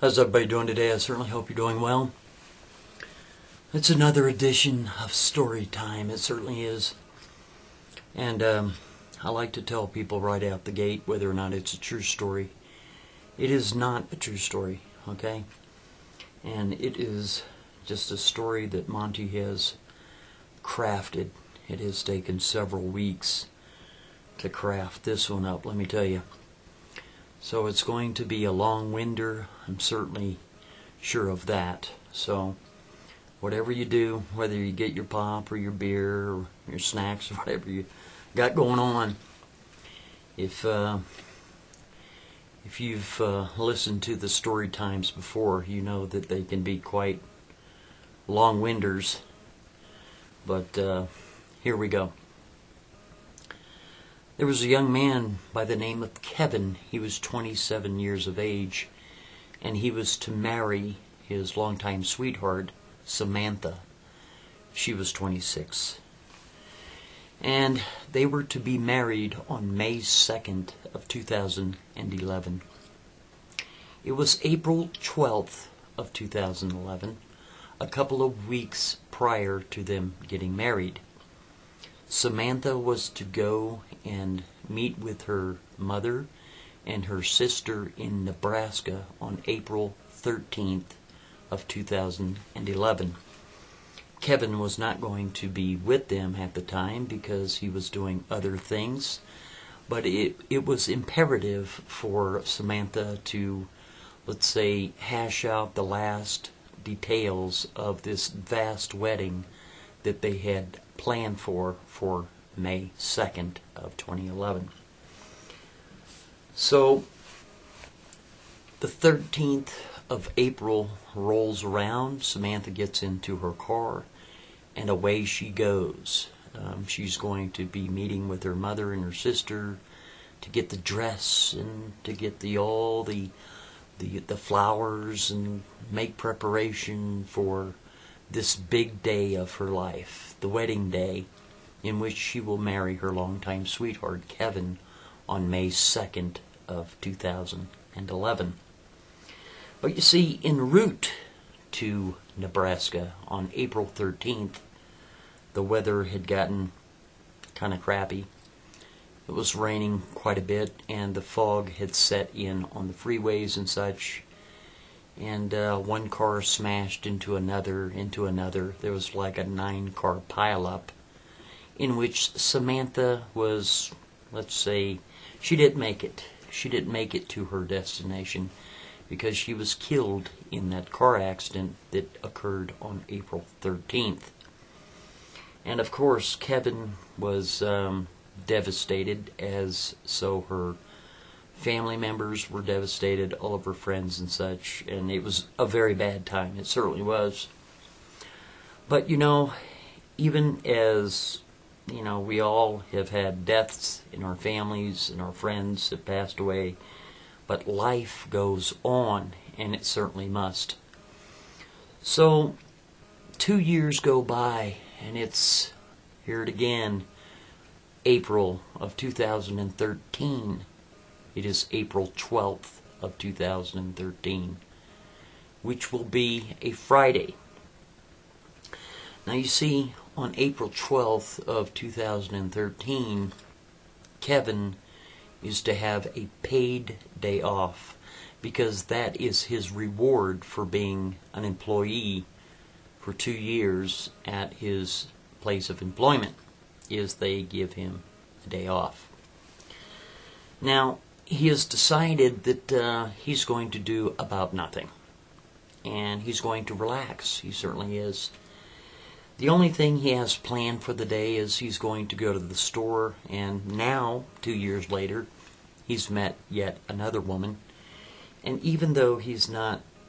How's everybody doing today? I certainly hope you're doing well. It's another edition of Story Time. It certainly is. And I like to tell people right out the gate whether or not it's a true story. It is not a true story, okay? And it is just a story that Monty has crafted. It has taken several weeks to craft this one up, let me tell you. So it's going to be a long winder. I'm certainly sure of that. So whatever you do, whether you get your pop or your beer or your snacks or whatever you got going on, if you've listened to the story times before, you know that they can be quite long winders. But here we go. There was a young man by the name of Kevin. He was 27 years of age, and he was to marry his longtime sweetheart, Samantha. She was 26. And they were to be married on May 2nd of 2011. It was April 12th of 2011, a couple of weeks prior to them getting married. Samantha was to go and meet with her mother and her sister in Nebraska on April 13th of 2011. Kevin was not going to be with them at the time because he was doing other things, but it was imperative for Samantha to, let's say, hash out the last details of this vast wedding that they had planned for May 2nd of 2011. So the 13th of April rolls around. Samantha gets into her car and away she goes. She's going to be meeting with her mother and her sister to get the dress and to get all the flowers and make preparation for this big day of her life, the wedding day, in which she will marry her longtime sweetheart, Kevin, on May 2nd of 2011. But you see, en route to Nebraska on April 13th, the weather had gotten kind of crappy. It was raining quite a bit, and the fog had set in on the freeways and such. And one car smashed into another. There was like a 9-car pileup in which Samantha was, let's say, she didn't make it. She didn't make it to her destination because she was killed in that car accident that occurred on April 13th. And of course, Kevin was devastated, as so her family members were devastated, all of her friends and such, and it was a very bad time. It certainly was. But you know, even as we all have had deaths in our families and our friends have passed away, but life goes on, and it certainly must. So 2 years go by, and it's here it again, April of 2013. It is April 12th of 2013, which will be a Friday. Now you see, on April 12th of 2013, Kevin is to have a paid day off because that is his reward for being an employee for 2 years at his place of employment, is they give him a day off. Now, he has decided that he's going to do about nothing, and he's going to relax. He certainly is. The only thing he has planned for the day is he's going to go to the store, and now, 2 years later, he's met yet another woman, and even though he's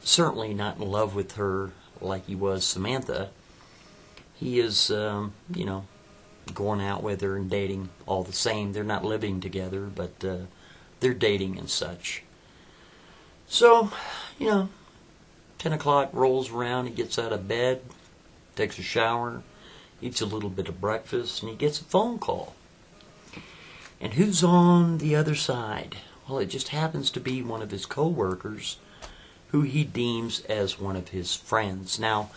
certainly not in love with her like he was Samantha, he is, going out with her and dating all the same. They're not living together, but they're dating and such. So, 10 o'clock rolls around, he gets out of bed, takes a shower, eats a little bit of breakfast, and he gets a phone call. And who's on the other side? Well, it just happens to be one of his co-workers who he deems as one of his friends. Now,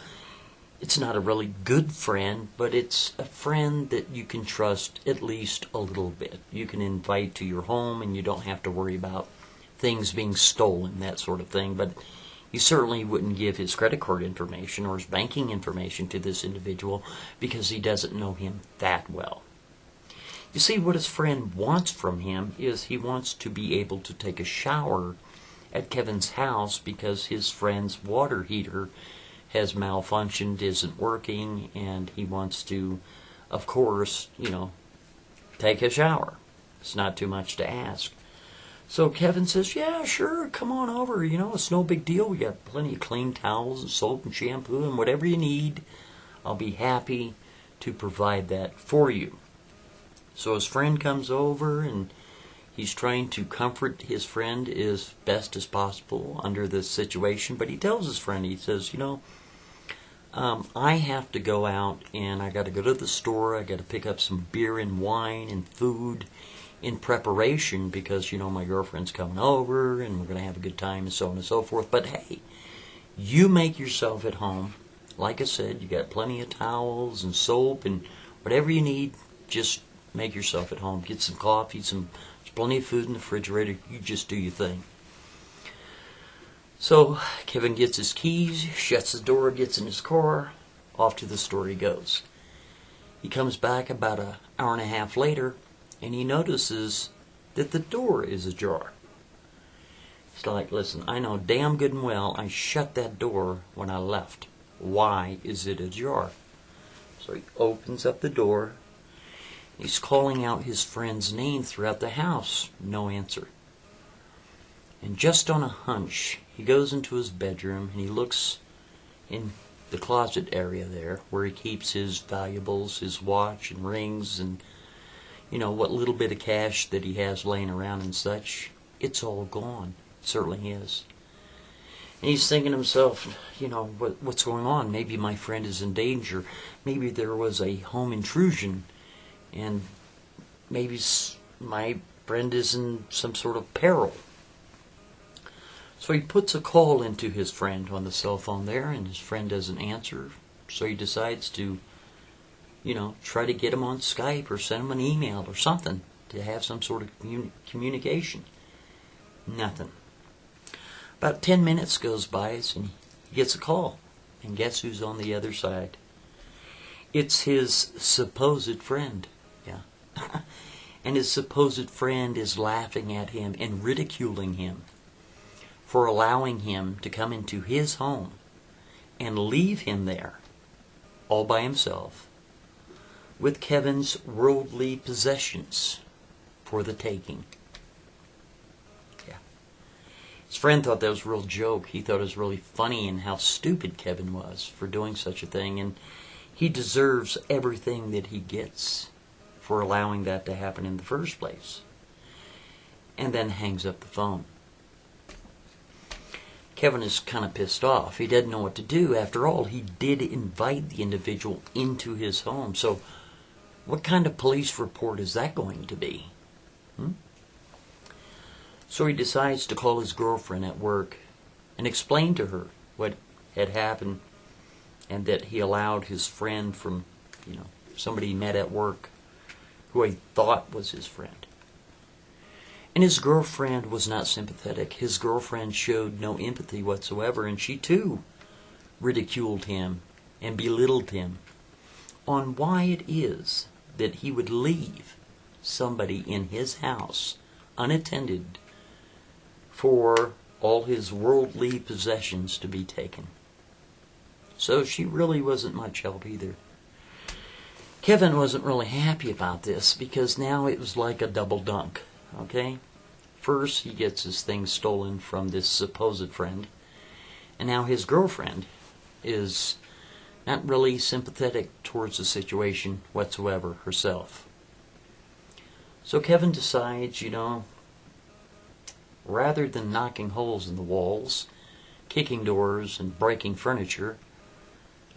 it's not a really good friend, but it's a friend that you can trust at least a little bit. You can invite to your home and you don't have to worry about things being stolen, that sort of thing. But he certainly wouldn't give his credit card information or his banking information to this individual because he doesn't know him that well. You see, what his friend wants from him is he wants to be able to take a shower at Kevin's house because his friend's water heater has malfunctioned, isn't working, and he wants to, of course, take a shower. It's not too much to ask. So Kevin says, yeah, sure, come on over. It's no big deal. We got plenty of clean towels and soap and shampoo and whatever you need. I'll be happy to provide that for you. So his friend comes over and he's trying to comfort his friend as best as possible under this situation. But he tells his friend, he says, I have to go out and I got to go to the store. I got to pick up some beer and wine and food in preparation because, my girlfriend's coming over and we're going to have a good time and so on and so forth. But hey, you make yourself at home. Like I said, you got plenty of towels and soap and whatever you need. Just make yourself at home. Get some coffee, there's plenty of food in the refrigerator. You just do your thing. So Kevin gets his keys, shuts the door, gets in his car, off to the store he goes. He comes back about an hour and a half later, and he notices that the door is ajar. He's like, listen, I know damn good and well I shut that door when I left. Why is it ajar? So he opens up the door. He's calling out his friend's name throughout the house. No answer. And just on a hunch, he goes into his bedroom and he looks in the closet area there where he keeps his valuables, his watch and rings and, what little bit of cash that he has laying around and such. It's all gone. It certainly is. And he's thinking to himself, what's going on? Maybe my friend is in danger. Maybe there was a home intrusion. And maybe my friend is in some sort of peril. So he puts a call into his friend on the cell phone there, and his friend doesn't answer. So he decides to, try to get him on Skype or send him an email or something to have some sort of communication. Nothing. About 10 minutes goes by, and he gets a call. And guess who's on the other side? It's his supposed friend. Yeah. And his supposed friend is laughing at him and ridiculing him for allowing him to come into his home and leave him there all by himself with Kevin's worldly possessions for the taking. Yeah. His friend thought that was a real joke. He thought it was really funny and how stupid Kevin was for doing such a thing, and he deserves everything that he gets for allowing that to happen in the first place. And then hangs up the phone. Kevin is kind of pissed off. He doesn't know what to do. After all, he did invite the individual into his home. So what kind of police report is that going to be? So he decides to call his girlfriend at work and explain to her what had happened and that he allowed his friend from, somebody he met at work who he thought was his friend. And his girlfriend was not sympathetic. His girlfriend showed no empathy whatsoever, and she too ridiculed him and belittled him on why it is that he would leave somebody in his house unattended for all his worldly possessions to be taken. So she really wasn't much help either. Kevin wasn't really happy about this because now it was like a double dunk. Okay? First, he gets his things stolen from this supposed friend, and now his girlfriend is not really sympathetic towards the situation whatsoever herself. So Kevin decides, rather than knocking holes in the walls, kicking doors, and breaking furniture,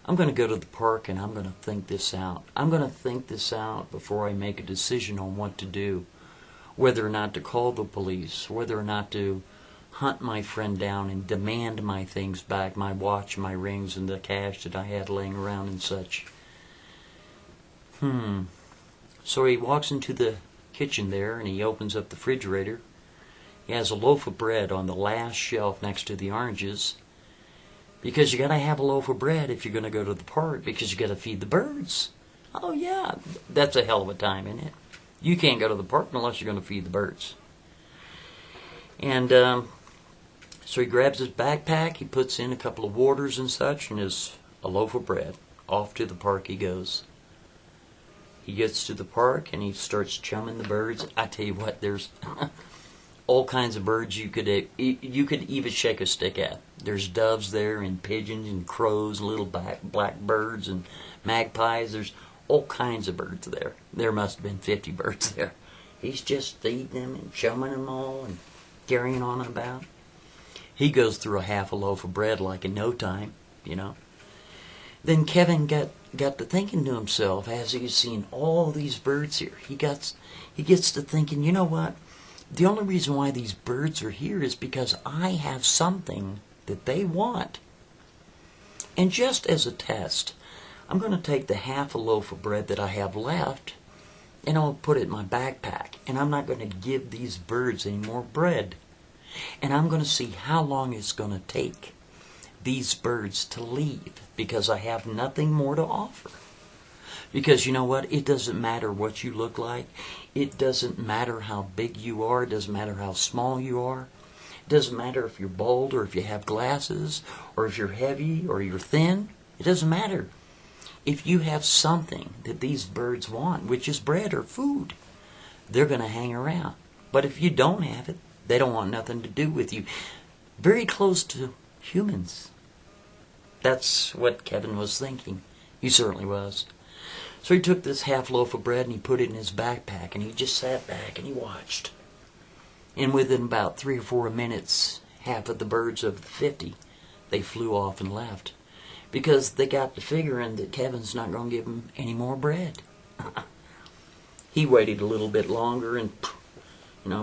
I'm going to go to the park and I'm going to think this out. I'm going to think this out before I make a decision on what to do. Whether or not to call the police, whether or not to hunt my friend down and demand my things back, my watch, my rings, and the cash that I had laying around and such. So he walks into the kitchen there and he opens up the refrigerator. He has a loaf of bread on the last shelf next to the oranges, because you got to have a loaf of bread if you're going to go to the park, because you got to feed the birds. Oh yeah, that's a hell of a time, isn't it? You can't go to the park unless you're going to feed the birds. And so he grabs his backpack, he puts in a couple of waters and such, and a loaf of bread. Off to the park he goes. He gets to the park and he starts chumming the birds. I tell you what, there's all kinds of birds you could even shake a stick at. There's doves there, and pigeons, and crows, and little black birds, and magpies. There's all kinds of birds there. There must have been 50 birds there. He's just feeding them and chumming them all and carrying on about. He goes through a half a loaf of bread like in no time, you know. Then Kevin got to thinking to himself, as he's seen all these birds here, he gets to thinking, you know what? The only reason why these birds are here is because I have something that they want. And just as a test, I'm going to take the half a loaf of bread that I have left and I'll put it in my backpack. And I'm not going to give these birds any more bread. And I'm going to see how long it's going to take these birds to leave, because I have nothing more to offer. Because you know what? It doesn't matter what you look like. It doesn't matter how big you are. It doesn't matter how small you are. It doesn't matter if you're bald or if you have glasses or if you're heavy or you're thin. It doesn't matter. If you have something that these birds want, which is bread or food, they're going to hang around. But if you don't have it, they don't want nothing to do with you. Very close to humans. That's what Kevin was thinking. He certainly was. So he took this half loaf of bread and he put it in his backpack, and he just sat back and he watched. And within about 3 or 4 minutes, half of the birds of the 50, they flew off and left. Because they got to figuring that Kevin's not going to give them any more bread. He waited a little bit longer, and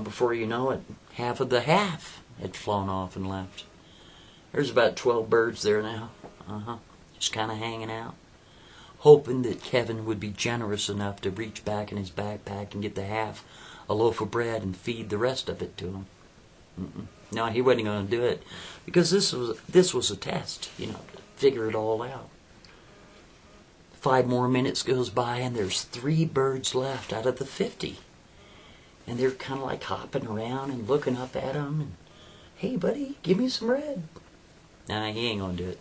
before you know it, half of the half had flown off and left. There's about 12 birds there now. Just kind of hanging out, hoping that Kevin would be generous enough to reach back in his backpack and get the half a loaf of bread and feed the rest of it to him. No, he wasn't going to do it, because this was a test, to figure it all out. 5 more minutes goes by, and there's 3 birds left out of the 50. And they're kind of like hopping around and looking up at him. And, hey, buddy, give me some bread. Nah, he ain't going to do it.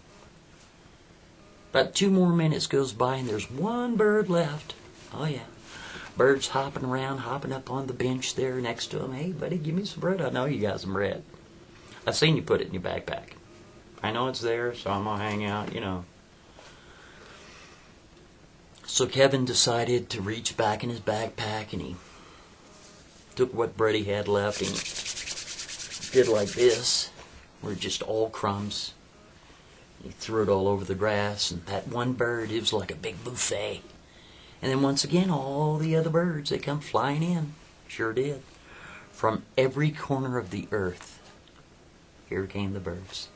About 2 more minutes goes by, and there's 1 bird left. Oh, yeah. Bird's hopping around, hopping up on the bench there next to him. Hey, buddy, give me some bread. I know you got some bread. I seen you put it in your backpack. I know it's there, so I'm going to hang out, So Kevin decided to reach back in his backpack, and he took what bread he had left, and he did like this, where just all crumbs. He threw it all over the grass, and that 1 bird, it was like a big buffet. And then once again, all the other birds, they come flying in. Sure did. From every corner of the earth, here came the birds.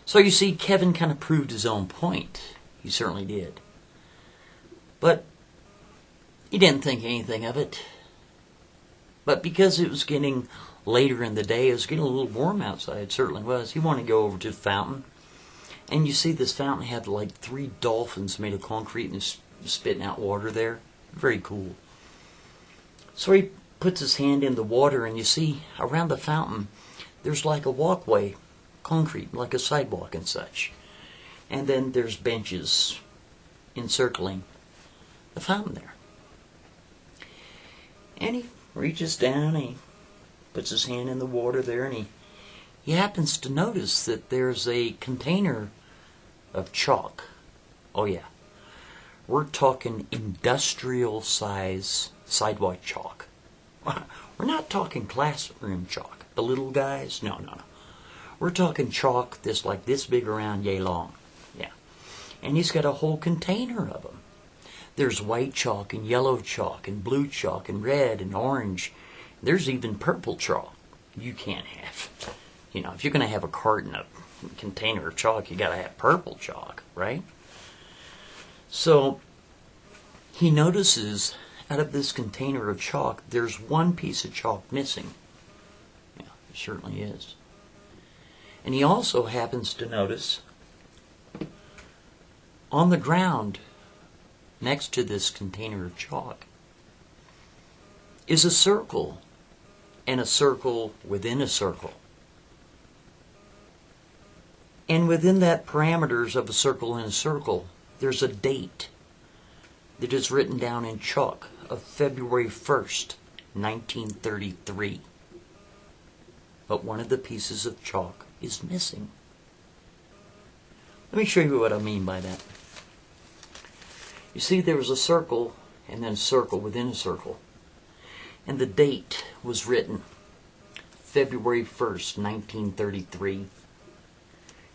So you see, Kevin kind of proved his own point. He certainly did. But he didn't think anything of it. But because it was getting later in the day, it was getting a little warm outside, it certainly was. He wanted to go over to the fountain. And you see, this fountain had like 3 dolphins made of concrete and spitting out water there. Very cool. So he puts his hand in the water, and you see, around the fountain, there's like a walkway, concrete, like a sidewalk and such. And then there's benches encircling the fountain there. And he reaches down, and he puts his hand in the water there, and he happens to notice that there's a container of chalk. Oh yeah. We're talking industrial size sidewalk chalk. We're not talking classroom chalk. The little guys? No. We're talking chalk this like this big around, yay long. Yeah. And he's got a whole container of them. There's white chalk and yellow chalk and blue chalk and red and orange. There's even purple chalk. you can't have, if you're going to have a carton of container of chalk, you got to have purple chalk, right? So he notices out of this container of chalk, there's one piece of chalk missing. Yeah, it certainly is. And he also happens to notice on the ground next to this container of chalk is a circle, and a circle within a circle. And within that parameters of a circle in a circle, there's a date that is written down in chalk of February 1st, 1933. But one of the pieces of chalk is missing. Let me show you what I mean by that. You see, there was a circle and then a circle within a circle. And the date was written February 1st, 1933.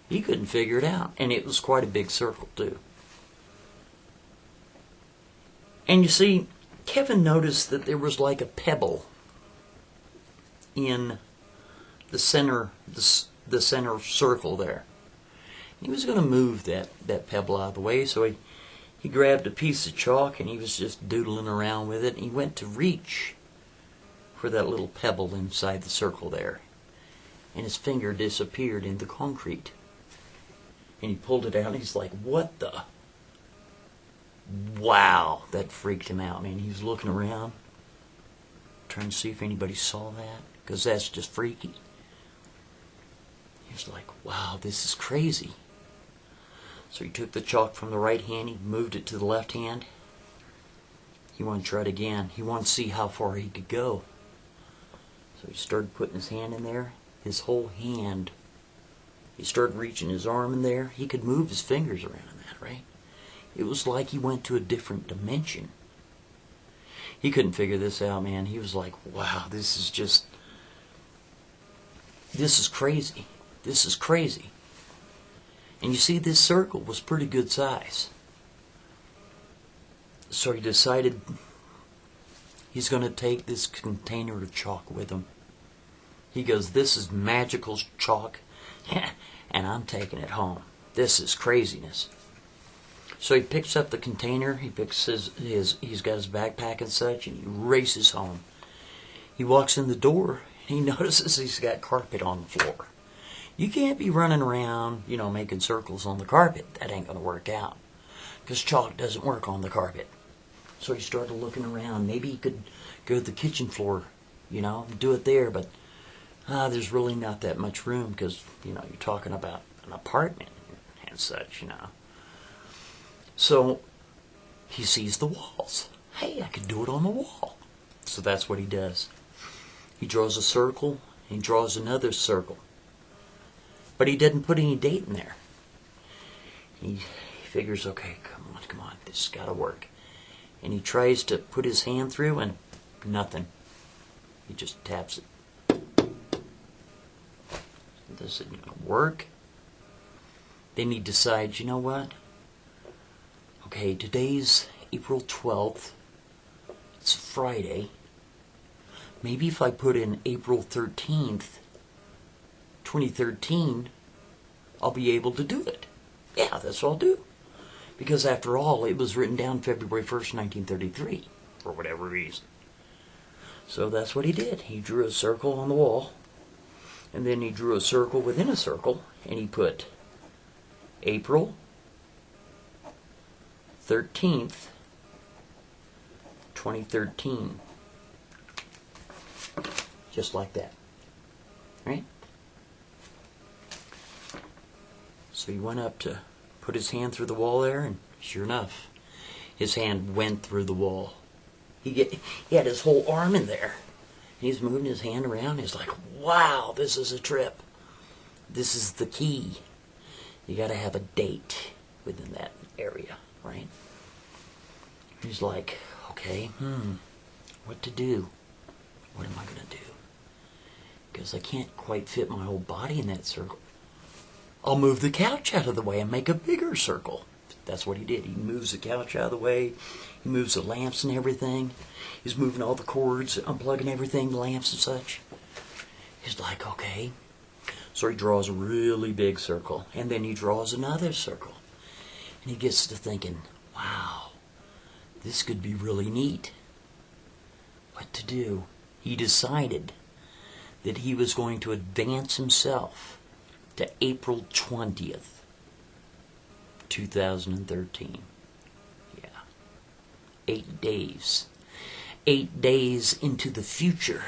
He couldn't figure it out. And it was quite a big circle, too. And you see, Kevin noticed that there was like a pebble in the center circle there. He was going to move that pebble out of the way, so he grabbed a piece of chalk and he was just doodling around with it. And he went to reach for that little pebble inside the circle there. And his finger disappeared in the concrete. And he pulled it out and he's like, what the? Wow, that freaked him out, man. He was looking around, trying to see if anybody saw that, because that's just freaky. He was like, wow, this is crazy. So he took the chalk from the right hand, he moved it to the left hand. He wanted to try it again. He wanted to see how far he could go. So he started putting his hand in there, his whole hand. He started reaching his arm in there. He could move his fingers around in that, right? It was like he went to a different dimension. He couldn't figure this out, man. He was like, wow, this is crazy. This is crazy. And you see, this circle was pretty good size. So he decided he's going to take this container of chalk with him. He goes, this is magical chalk, and I'm taking it home. This is craziness. So he picks up the container, he picks he's got his backpack and such, and he races home. He walks in the door, and he notices he's got carpet on the floor. You can't be running around, making circles on the carpet. That ain't going to work out, because chalk doesn't work on the carpet. So he started looking around. Maybe he could go to the kitchen floor, do it there, but there's really not that much room, because, you're talking about an apartment and such, So he sees the walls. Hey, I could do it on the wall. So that's what he does. He draws a circle, and he draws another circle. But he didn't put any date in there. He figures, okay, come on, this has got to work. And he tries to put his hand through, and nothing. He just taps it. This isn't going to work. Then he decides, you know what? Okay, today's April 12th. It's Friday. Maybe if I put in April 13th, 2013, I'll be able to do it. Yeah, that's what I'll do. Because after all, it was written down February 1st, 1933, for whatever reason. So that's what he did. He drew a circle on the wall, and then he drew a circle within a circle, and he put April 13th, 2013. Just like that. Right? So he went up to put his hand through the wall there, and sure enough, his hand went through the wall. He had his whole arm in there. He's moving his hand around. He's like, wow, this is a trip. This is the key. You got to have a date within that area, right? He's like, okay, what to do? What am I going to do? Because I can't quite fit my whole body in that circle. I'll move the couch out of the way and make a bigger circle. That's what he did. He moves the couch out of the way. He moves the lamps and everything. He's moving all the cords, unplugging everything, lamps and such. He's like, okay. So he draws a really big circle, and then he draws another circle. And he gets to thinking, wow, this could be really neat. What to do? He decided that he was going to advance himself to April 20th, 2013. Yeah. 8 days. 8 days into the future.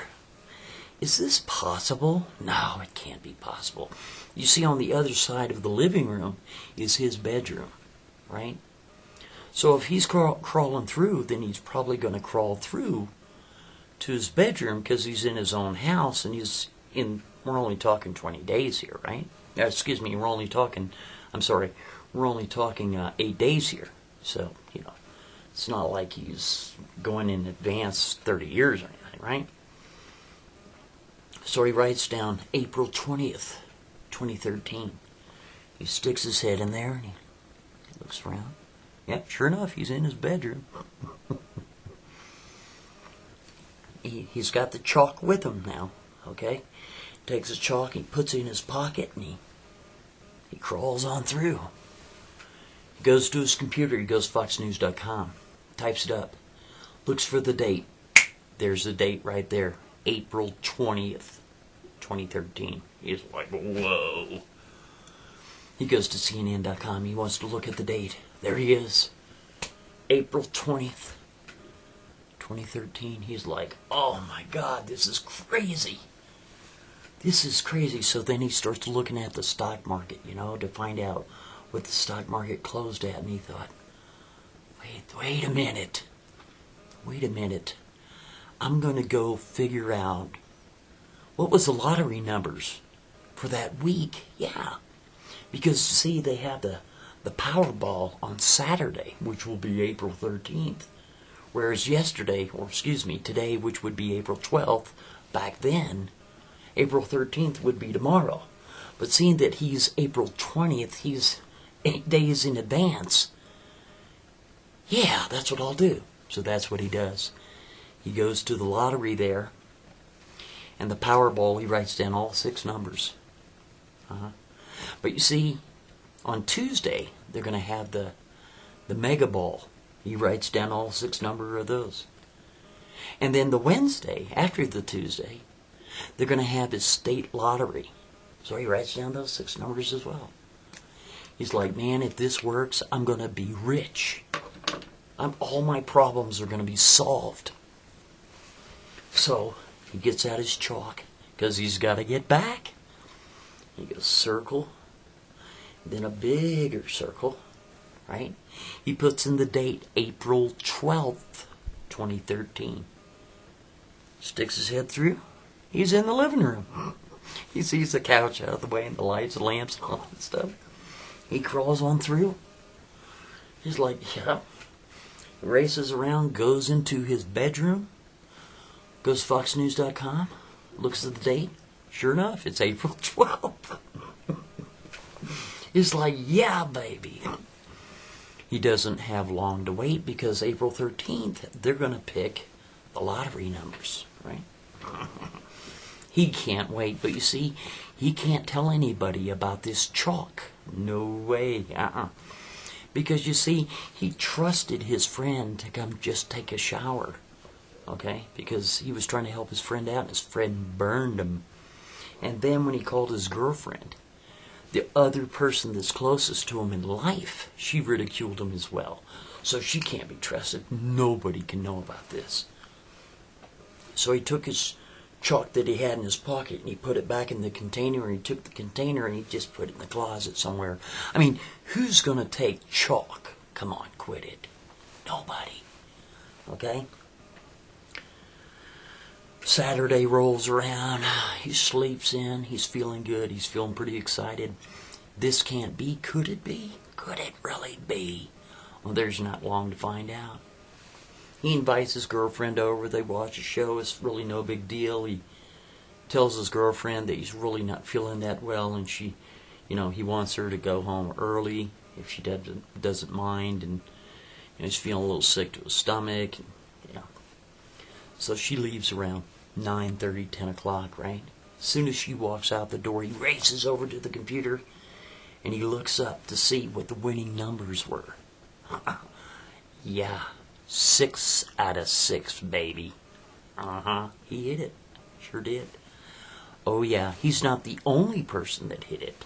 Is this possible? No, it can't be possible. You see, on the other side of the living room is his bedroom, right? So if he's crawling through, then he's probably going to crawl through to his bedroom because he's in his own house, and we're only talking 20 days here, right? Excuse me, we're only talking 8 days here. So, it's not like he's going in advance 30 years or anything, right? So he writes down April 20th, 2013. He sticks his head in there and he looks around. Yep, sure enough, he's in his bedroom. He's got the chalk with him now, okay? Takes his chalk, he puts it in his pocket, and he crawls on through. He goes to his computer, he goes to foxnews.com, types it up, looks for the date. There's the date right there, April 20th, 2013. He's like, whoa. He goes to CNN.com, he wants to look at the date. There he is, April 20th, 2013. He's like, oh my God, this is crazy. This is crazy. So then he starts looking at the stock market, to find out what the stock market closed at. And he thought, wait a minute. I'm going to go figure out what was the lottery numbers for that week. Yeah. Because, see, they have the Powerball on Saturday, which will be April 13th. Whereas today, which would be April 12th, back then, April 13th would be tomorrow. But seeing that he's April 20th, he's 8 days in advance. Yeah, that's what I'll do. So that's what he does. He goes to the lottery there, and the Powerball, he writes down all 6 numbers. But you see, on Tuesday, they're going to have the Mega Ball. He writes down all 6 numbers of those. And then the Wednesday, after the Tuesday, they're going to have his state lottery. So he writes down those 6 numbers as well. He's like, man, if this works, I'm going to be rich. All my problems are going to be solved. So he gets out his chalk because he's got to get back. He goes circle, then a bigger circle, right? He puts in the date April 12th, 2013. Sticks his head through. He's in the living room. He sees the couch out of the way and the lights, the lamps, and all that stuff. He crawls on through. He's like, yeah. Races around, goes into his bedroom, goes to foxnews.com, looks at the date. Sure enough, it's April 12th. He's like, yeah, baby. He doesn't have long to wait because April 13th, they're going to pick the lottery numbers, right? He can't wait, but you see, he can't tell anybody about this chalk. No way. Because you see, he trusted his friend to come just take a shower, okay? Because he was trying to help his friend out, and his friend burned him. And then when he called his girlfriend, the other person that's closest to him in life, she ridiculed him as well. So she can't be trusted. Nobody can know about this. So he took his chalk that he had in his pocket and he put it back in the container, and he took the container and he just put it in the closet somewhere. I mean, who's going to take chalk? Come on, quit it. Nobody. Okay? Saturday rolls around, he sleeps in, he's feeling good, he's feeling pretty excited. This can't be. Could it be? Could it really be? Well, there's not long to find out. He invites his girlfriend over, they watch a show, it's really no big deal. He tells his girlfriend that he's really not feeling that well, and he wants her to go home early if she doesn't mind, and he's feeling a little sick to his stomach. And, So she leaves around 9:30, 10 o'clock, right? As soon as she walks out the door, he races over to the computer and he looks up to see what the winning numbers were. Yeah, 6 out of 6, baby. He hit it. Sure did. Oh yeah, he's not the only person that hit it,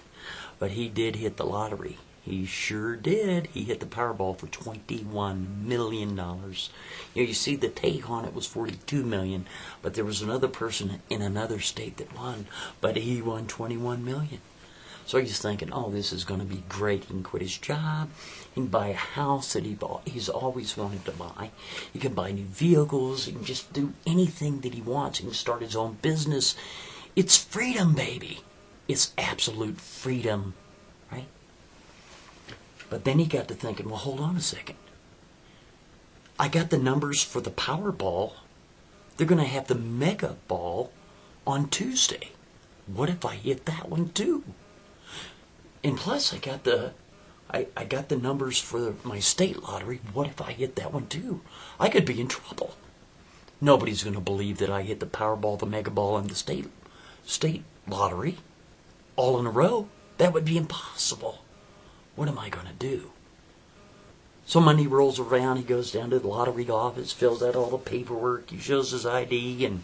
but he did hit the lottery. He sure did. He hit the Powerball for $21 million. You see, the take on it was $42 million, but there was another person in another state that won, but he won $21 million. So he's thinking, oh, this is going to be great. He can quit his job. He can buy a house that he's always wanted to buy. He can buy new vehicles. He can just do anything that he wants. He can start his own business. It's freedom, baby. It's absolute freedom, right? But then he got to thinking, well, hold on a second. I got the numbers for the Powerball. They're going to have the Mega Ball on Tuesday. What if I hit that one too? And plus, I got the numbers for my state lottery. What if I hit that one too? I could be in trouble. Nobody's going to believe that I hit the Powerball, the Mega Ball, and the state lottery all in a row. That would be impossible. What am I going to do? So Monday rolls around. He goes down to the lottery office, fills out all the paperwork. He shows his ID, and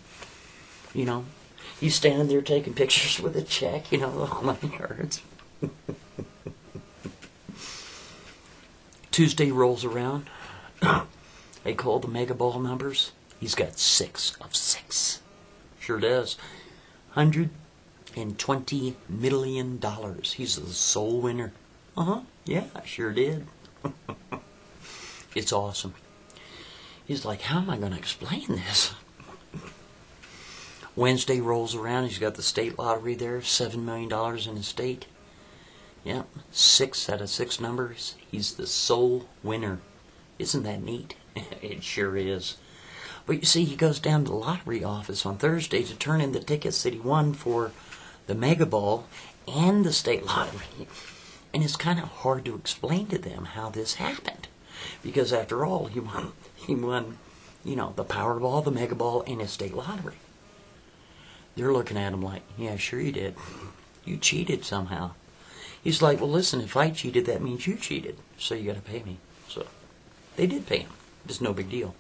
he's standing there taking pictures with a check. All money hurts. Tuesday rolls around. They call the Mega Ball numbers. He's got 6 of 6. Sure does. $120 million. He's the sole winner. Yeah, I sure did. It's awesome. He's like, how am I going to explain this? Wednesday rolls around. He's got the state lottery there. $7 million in his state. Yeah, 6 out of 6 numbers. He's the sole winner. Isn't that neat? It sure is. But you see, he goes down to the lottery office on Thursday to turn in the tickets that he won for the Mega Ball and the state lottery. And it's kind of hard to explain to them how this happened. Because after all, he won, the Powerball, the Mega Ball, and his state lottery. They're looking at him like, yeah, sure you did. You cheated somehow. He's like, well, listen, if I cheated, that means you cheated. So you got to pay me. So they did pay him. It's no big deal.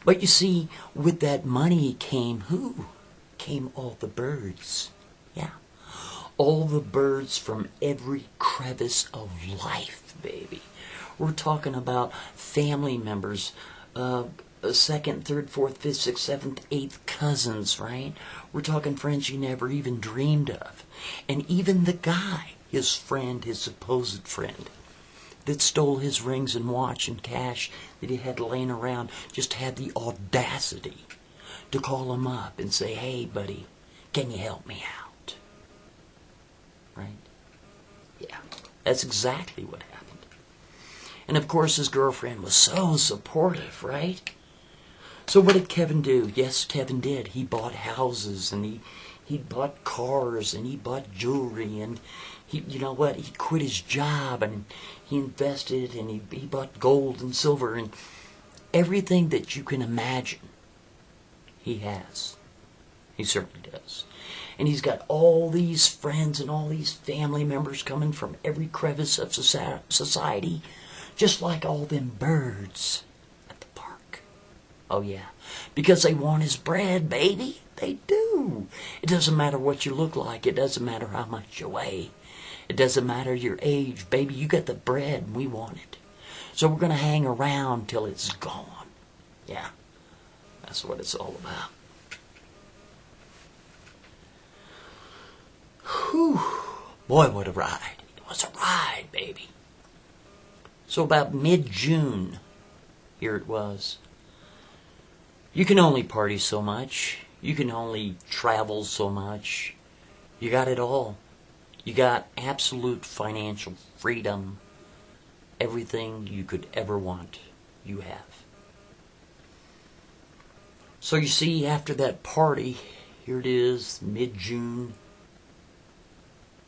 But you see, with that money came who? Came all the birds. Yeah. All the birds from every crevice of life, baby. We're talking about family members, second, third, fourth, fifth, sixth, seventh, eighth cousins, right? We're talking friends you never even dreamed of. And even the guy, his friend, his supposed friend, that stole his rings and watch and cash that he had laying around, just had the audacity to call him up and say, hey, buddy, can you help me out? Right? Yeah, that's exactly what happened. And of course his girlfriend was so supportive, right? So what did Kevin do? Yes, Kevin did. He bought houses, and he bought cars, and he bought jewelry, and he quit his job, and he invested, and he bought gold and silver, and everything that you can imagine he has. He certainly does. And he's got all these friends and all these family members coming from every crevice of society, just like all them birds at the park. Oh yeah, because they want his bread, baby. They do. It doesn't matter what you look like. It doesn't matter how much you weigh. It doesn't matter your age, baby. You got the bread and we want it. So we're going to hang around till it's gone. Yeah, that's what it's all about. Whew. Boy, what a ride. It was a ride, baby. So about mid-June, here it was. You can only party so much. You can only travel so much. You got it all. You got absolute financial freedom. Everything you could ever want, you have. So you see, after that party, here it is, mid-June.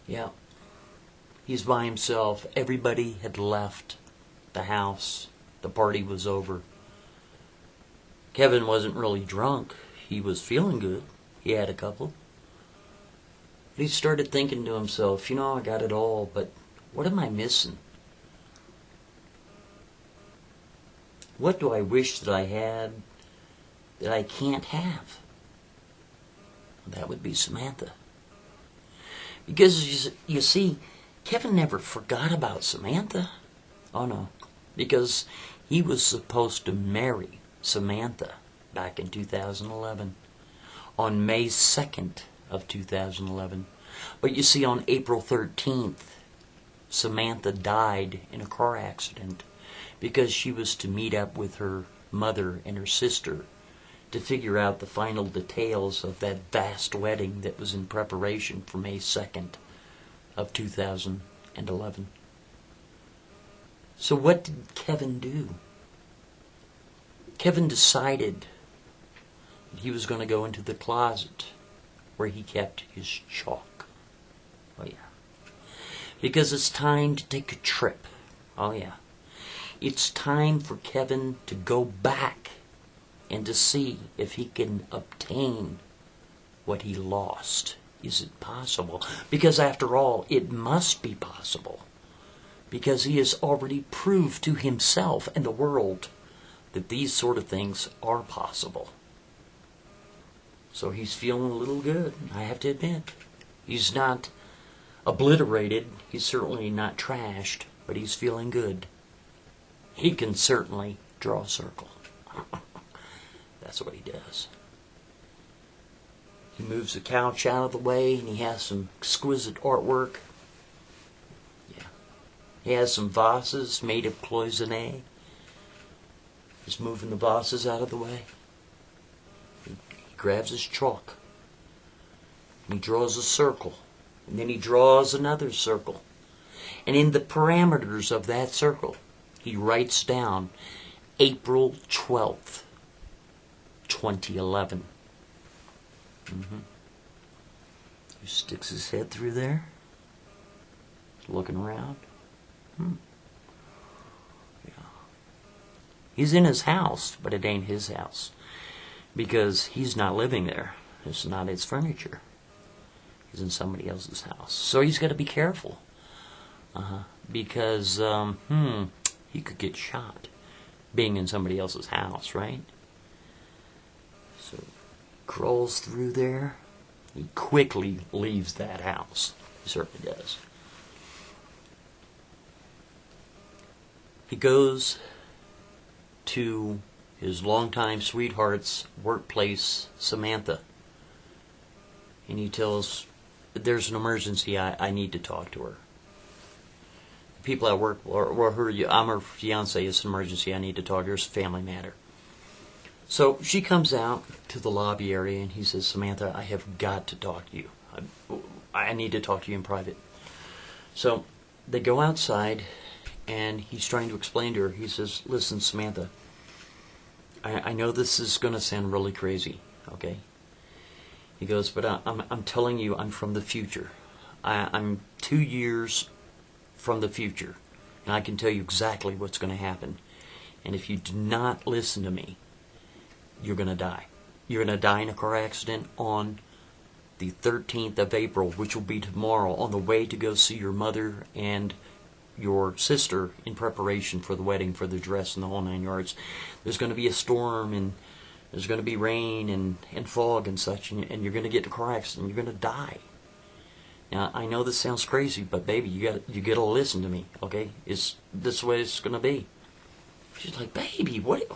Yeah, he's by himself. Everybody had left the house. The party was over. Kevin wasn't really drunk. He was feeling good. He had a couple. But he started thinking to himself, I got it all, but what am I missing? What do I wish that I had that I can't have? That would be Samantha. Because, you see, Kevin never forgot about Samantha. Oh, no. Because he was supposed to marry Samantha back in 2011. On May 2nd of 2011. But you see, on April 13th, Samantha died in a car accident because she was to meet up with her mother and her sister to figure out the final details of that vast wedding that was in preparation for May 2nd of 2011. So what did Kevin do? Kevin decided that he was going to go into the closet where he kept his chalk. Oh yeah. Because it's time to take a trip. Oh yeah. It's time for Kevin to go back and to see if he can obtain what he lost. Is it possible? Because after all, it must be possible. Because he has already proved to himself and the world that these sort of things are possible. So he's feeling a little good, I have to admit. He's not obliterated. He's certainly not trashed, but he's feeling good. He can certainly draw a circle. That's what he does. He moves the couch out of the way, and he has some exquisite artwork. Yeah. He has some vases made of cloisonne. He's moving the vases out of the way. He grabs his chalk. And he draws a circle. And then he draws another circle. And in the parameters of that circle, he writes down April 12th, 2011. He sticks his head through there, looking around. Yeah. He's in his house, but it ain't his house. Because he's not living there. It's not his furniture. He's in somebody else's house. So he's got to be careful. Because, he could get shot being in somebody else's house, right? So he crawls through there. He quickly leaves that house. He certainly does. He goes to his longtime sweetheart's workplace, Samantha. And he tells, there's an emergency, I need to talk to her. People at work, I'm her fiance, it's an emergency, I need to talk to her, it's a family matter. So she comes out to the lobby area and he says, Samantha, I have got to talk to you. I need to talk to you in private. So they go outside and he's trying to explain to her. He says, listen, Samantha, I know this is going to sound really crazy, okay? He goes, but I'm telling you, I'm from the future. I'm 2 years from the future, and I can tell you exactly what's going to happen. And if you do not listen to me, you're going to die. You're going to die in a car accident on the 13th of April, which will be tomorrow, on the way to go see your mother and your sister in preparation for the wedding, for the dress and the whole 9 yards. There's going to be a storm, and there's going to be rain and fog and such, and you're going to get in a car accident. You're going to die. Now, I know this sounds crazy, but baby, you got to listen to me, okay? It's this way it's going to be. She's like, baby, what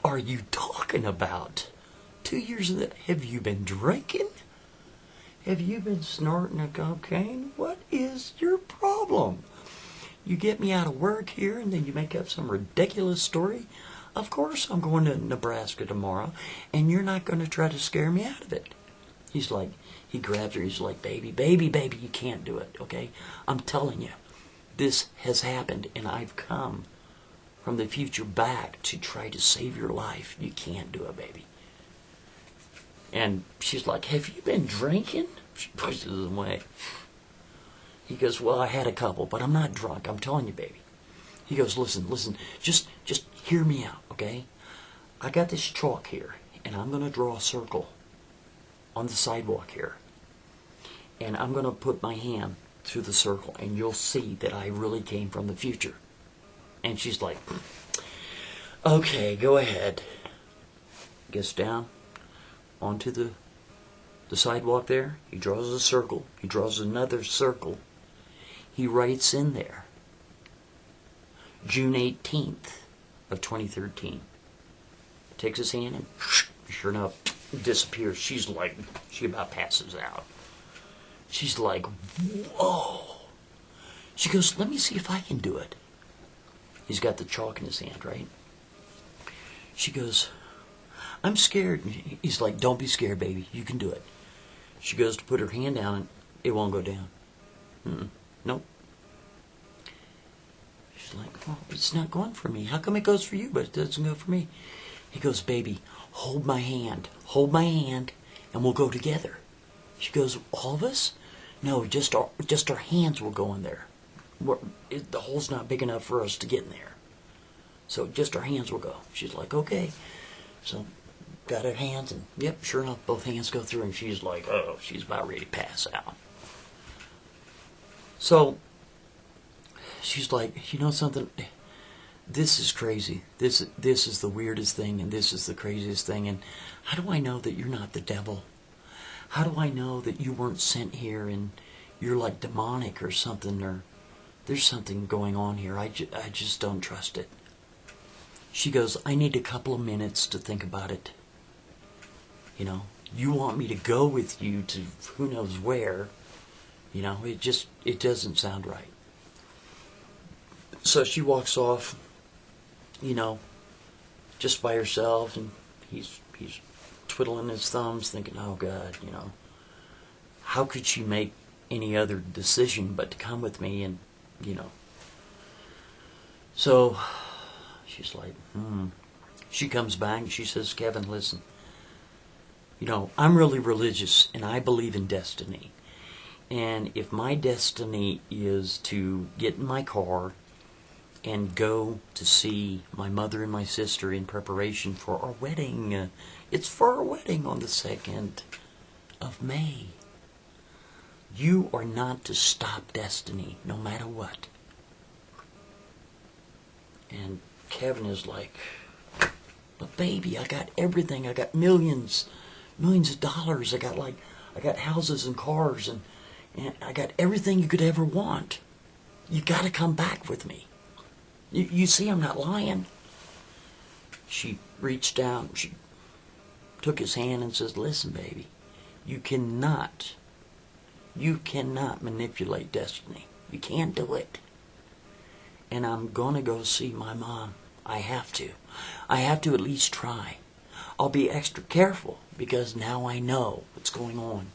are you talking about? 2 years of that? Have you been drinking? Have you been snorting a cocaine? What is your problem? You get me out of work here, and then you make up some ridiculous story. Of course I'm going to Nebraska tomorrow, and you're not going to try to scare me out of it. He's like, he grabs her, he's like, baby, you can't do it, okay? I'm telling you, this has happened, and I've come from the future back to try to save your life. You can't do it, baby. And she's like, have you been drinking? She pushes him away. He goes, well, I had a couple, but I'm not drunk. I'm telling you, baby. He goes, listen, just hear me out, okay? I got this chalk here, and I'm going to draw a circle on the sidewalk here. and I'm going to put my hand through the circle, and you'll see that I really came from the future. And she's like, okay, go ahead. Gets down onto the sidewalk there. He draws a circle. He draws another circle. He writes in there, June 18th of 2013. Takes his hand and sure enough, disappears. She's like, she about passes out. She's like, whoa. She goes, let me see if I can do it. He's got the chalk in his hand, right? She goes, I'm scared. He's like, don't be scared, baby. You can do it. She goes to put her hand down, and it won't go down. Nope. She's like, well, it's not going for me. How come it goes for you, but it doesn't go for me? He goes, baby, hold my hand, and we'll go together. She goes, all of us? No, just our hands will go in there. The hole's not big enough for us to get in there. So just our hands will go. She's like, okay. So got her hands, and yep, sure enough, both hands go through, and she's like, oh, she's about ready to pass out. So she's like, you know something? This is crazy. This is the weirdest thing, and this is the craziest thing. And how do I know that you're not the devil? How do I know that you weren't sent here and you're like demonic or something, or there's something going on here? I just don't trust it. She goes, I need a couple of minutes to think about it. You know, you want me to go with you to who knows where. You know, it doesn't sound right. So she walks off, you know, just by herself, and he's twiddling his thumbs thinking, oh God, you know, how could she make any other decision but to come with me? And, you know, so she's like, She comes back and she says, Kevin, listen, you know, I'm really religious and I believe in destiny. And if my destiny is to get in my car and go to see my mother and my sister in preparation for our wedding, it's for our wedding on the 2nd of May. You are not to stop destiny, no matter what. And Kevin is like, but baby, I got everything. I got millions of dollars. I got houses and cars, and I got everything you could ever want. You got to come back with me. You see, I'm not lying. She reached down, she took his hand and says, listen, baby, you cannot manipulate destiny. You can't do it. And I'm going to go see my mom. I have to. I have to at least try. I'll be extra careful because now I know what's going on.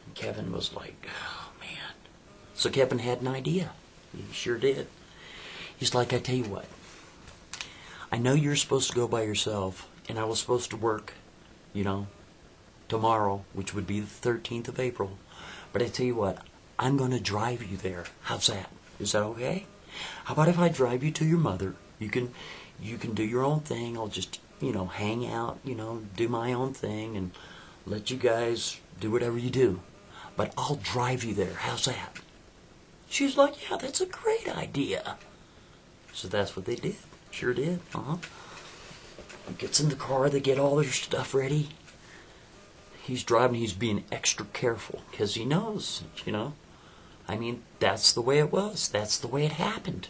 And Kevin was like, oh, man. So Kevin had an idea. He sure did. He's like, I tell you what. I know you're supposed to go by yourself, and I was supposed to work, you know, tomorrow, which would be the 13th of April. But I tell you what, I'm going to drive you there. How's that? Is that okay? How about if I drive you to your mother? You can do your own thing. I'll just, you know, hang out, you know, do my own thing and let you guys do whatever you do. But I'll drive you there. How's that? She's like, yeah, that's a great idea. So that's what they did. Sure did. He gets in the car. They get all their stuff ready. He's driving. He's being extra careful because he knows, you know. I mean, that's the way it was. That's the way it happened.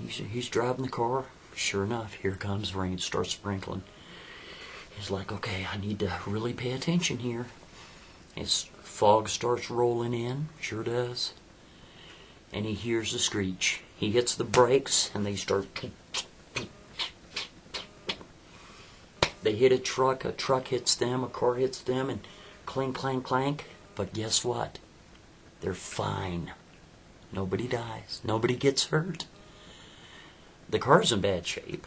He's driving the car. Sure enough, here comes rain. Starts sprinkling. He's like, okay, I need to really pay attention here. His fog starts rolling in. Sure does. And he hears the screech. He hits the brakes, and they start... They hit a truck hits them, a car hits them, and clink, clank, clank. But guess what? They're fine. Nobody dies. Nobody gets hurt. The car's in bad shape,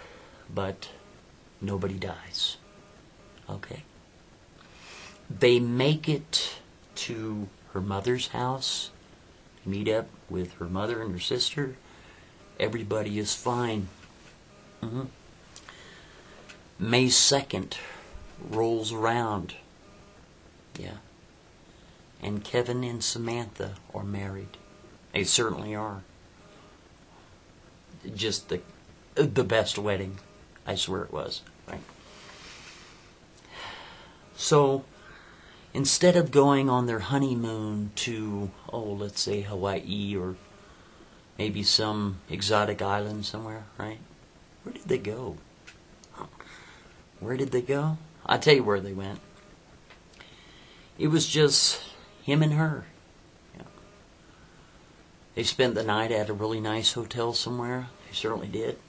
but nobody dies. Okay? They make it to her mother's house, meet up with her mother and her sister. Everybody is fine. May 2nd rolls around. Yeah, And Kevin and Samantha are married. They certainly are. Just the best wedding. I swear it was. Right? So, instead of going on their honeymoon to, let's say Hawaii or maybe some exotic island somewhere, right? Where did they go? Where did they go? I'll tell you where they went. It was just him and her. Yeah. They spent the night at a really nice hotel somewhere. They certainly did.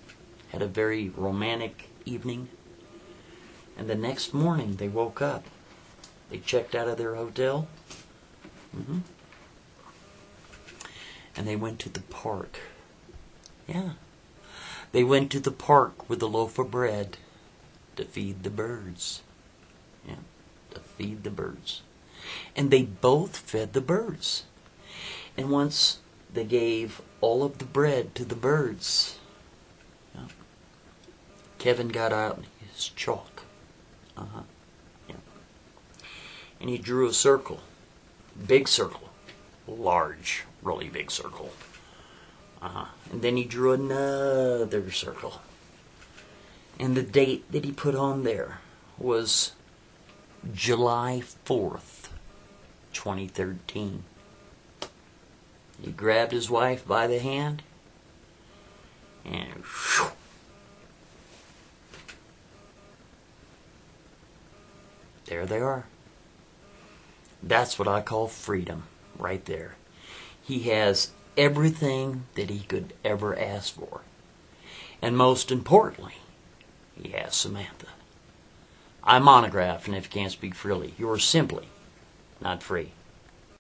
Had a very romantic evening. And the next morning they woke up. They checked out of their hotel. And they went to the park. Yeah. They went to the park with a loaf of bread to feed the birds. Yeah. To feed the birds. And they both fed the birds. And once they gave all of the bread to the birds, Kevin got out his chalk. Yeah. And he drew a circle. Big circle. Large, really big circle. And then he drew another circle. And the date that he put on there was July 4th, 2013. He grabbed his wife by the hand and whew, there they are. That's what I call freedom right there. He has everything that he could ever ask for. And most importantly, he has Samantha. I'm Monograph, and if you can't speak freely, you're simply not free.